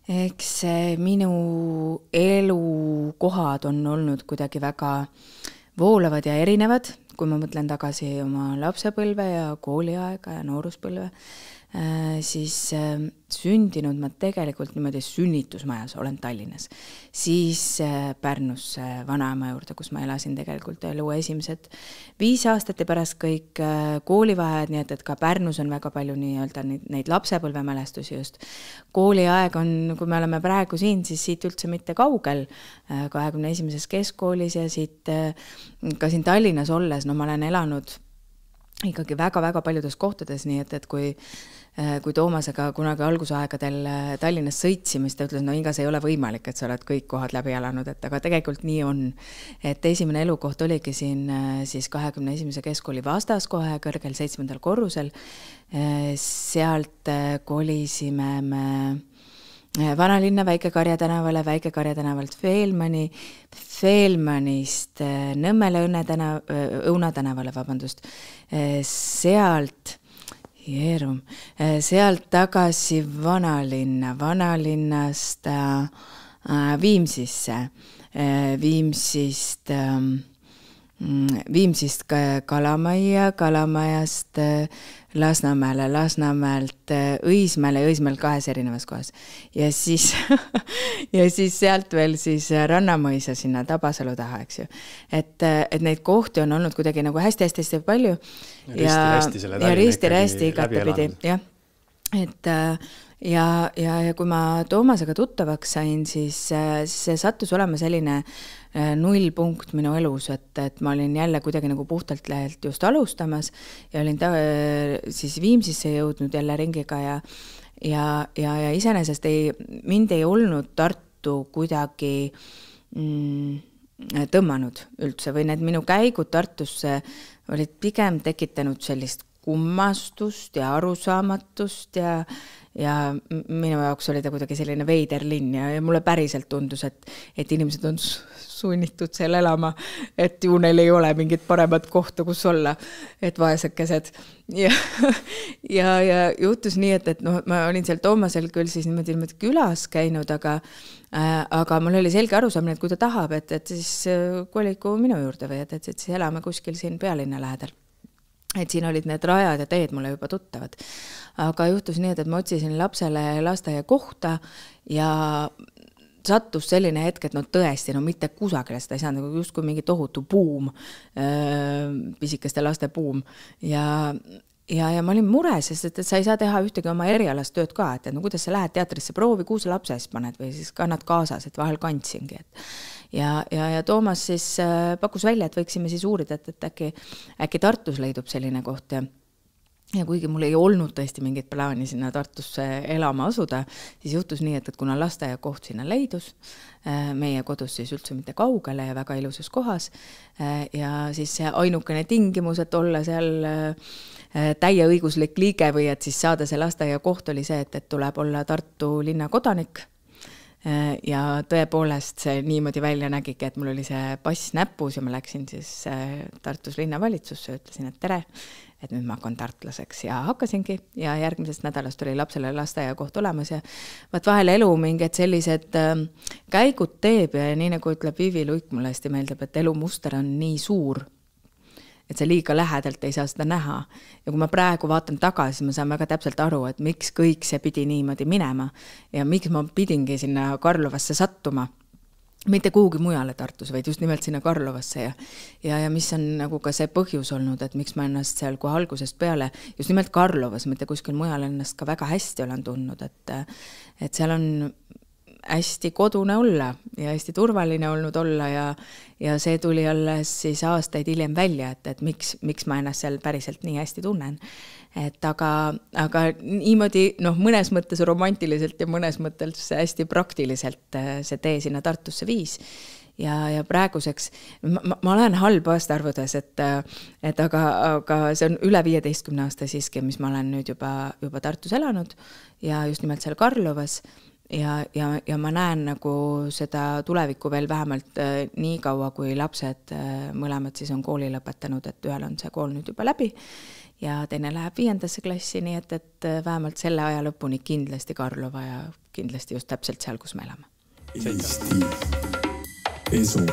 Eks minu elukohad on olnud kuidagi väga voolavad ja erinevad, kui ma mõtlen tagasi oma lapsepõlve ja kooliaega ja nooruspõlve, siis sündinud ma tegelikult niimoodi sünnitusmajas, olen Tallinnas. Siis Pärnus vanaema juurde, kus ma elasin tegelikult elu esimesed 5 aastat ja pärast kõik koolivahed, nii et ka Pärnus on väga palju nii-öelda neid lapsepõlvemälestusi just. Kooliaeg on, kui me oleme praegu siin, siis siit üldse mitte kaugel, 21. keskkoolis ja siit ka siin Tallinnas olles, no ma olen elanud ikkagi väga-väga paljudes kohtades, nii et kui Toomasega kunagi algusaegadel Tallinnas sõitsime, siis ta ütles, no Ingas ei ole võimalik, et sa oled kõik kohad läbi elanud, aga tegelikult nii on. Et esimene elukoht oligi siin siis 21. keskkooli vastas kohe kõrgel 7. korrusel. Sealt kolisime me Vanalinna Väike-Karja tänavale, Väike-Karja tänavalt Feelmanist Nõmmele Õuna tänavale, vabandust. Sealt tagasi Vanalinnast Viimsisse, Viimsist Kalamajja, Kalamajast Lasnamäele, Lasnamäelt Õismäele ja Õismäel 2 erinevas kohas. Ja siis sealt veel siis Rannamõisa sinna Tabasalu taha, eks ju. Et neid kohti on olnud kuidagi nagu hästi-hästi palju. Ja risti igatepidi, jah. Et ja kui ma Toomasega tuttavaks sain, siis see sattus olema selline nullpunkt minu elus, et ma olin jälle kuidagi nagu puhtalt lehelt just alustamas ja olin siis Viimsisse jõudnud jälle ringiga ja iseenesest mind ei olnud Tartu kuidagi tõmmanud üldse või need minu käigud Tartusse olid pigem tekitanud sellist kummastust ja arusaamatust ja minu jaoks oli ta kuidagi selline veider linn ja mulle päriselt tundus, et inimesed on sunnitud seal elama, et ju neil ei ole mingit paremat kohta, kus olla, et vaesekesed. Ja juhtus nii, et no, ma olin seal Toomasel küll siis niimoodi külas käinud, aga mul oli selge arusaamine, et kui ta tahab, et siis koliku minu juurde või et siis elame kuskil siin pealinna lähedal. Et siin olid need rajad ja teed mulle juba tuttavad. Aga juhtus nii, et ma otsisin lapsele lasteaia kohta ja sattus selline hetk, et no tõesti, no mitte kusagile seda ei saanud, just kui mingi tohutu buum, pisikeste laste buum ja ma olin mures, sest et sa ei saa teha ühtegi oma erialast tööd ka, et no kuidas sa lähed teatrisse proovi, kuhu sa lapse eest paned või siis kannad kaasas, et vahel kandsingi. Ja Toomas siis pakkus välja, et võiksime siis uurida, et äkki Tartus leidub selline koht ja kuigi mul ei olnud tõesti mingit plaani sinna Tartusse elama asuda, siis juhtus nii, et kuna lasteaia koht sinna leidus, meie kodus siis üldse mitte kaugele ja väga ilusas kohas ja siis see ainukene tingimus, et olla seal täieõiguslik liige või et siis saada see lasteaia koht oli see, et tuleb olla Tartu linna kodanik ja tõepoolest see niimoodi välja nägigi, et mul oli see pass näpus ja ma läksin siis Tartus linnavalitsusse ja ütlesin, et tere, et nüüd ma hakkan tartlaseks ja hakkasingi ja järgmisest nädalast oli lapsele lasteaia koht olemas ja vahel elu mingid sellised käigud teeb ja nii nagu ütleb Vivi Luik, mulle hästi meeldib, et elu muster on nii suur, et sa liiga lähedalt ei saa seda näha. Ja kui ma praegu vaatan tagasi, ma saan väga täpselt aru, et miks kõik see pidi niimoodi minema ja miks ma pidingi sinna Karlovasse sattuma. Mitte kuhugi mujale Tartus, vaid just nimelt sinna Karlovasse ja mis on nagu ka see põhjus olnud, et miks ma ennast seal kohe algusest peale, just nimelt Karlovas, mitte kuskil mujal ennast ka väga hästi olen tundnud, et seal on hästi kodune olla ja hästi turvaline olnud olla ja see tuli alles siis aastaid hiljem välja, et miks ma ennast seal päriselt nii hästi tunnen. Et aga niimoodi mõnes mõttes romantiliselt ja mõnes mõttes hästi praktiliselt see tee sinna Tartusse viis. Ja praeguseks, ma olen halb aastaarvudes, et aga see on üle 15 aasta siiski, mis ma olen nüüd juba Tartus elanud ja just nimelt seal Karlovas ja ma näen nagu seda tulevikku veel vähemalt nii kaua, kui lapsed mõlemad siis on kooli lõpetanud, et ühel on see kool nüüd juba läbi ja teine läheb 5. klassi, nii et vähemalt selle aja lõpuni kindlasti Karlova ja kindlasti just täpselt seal, kus me elame. Eesti Esu.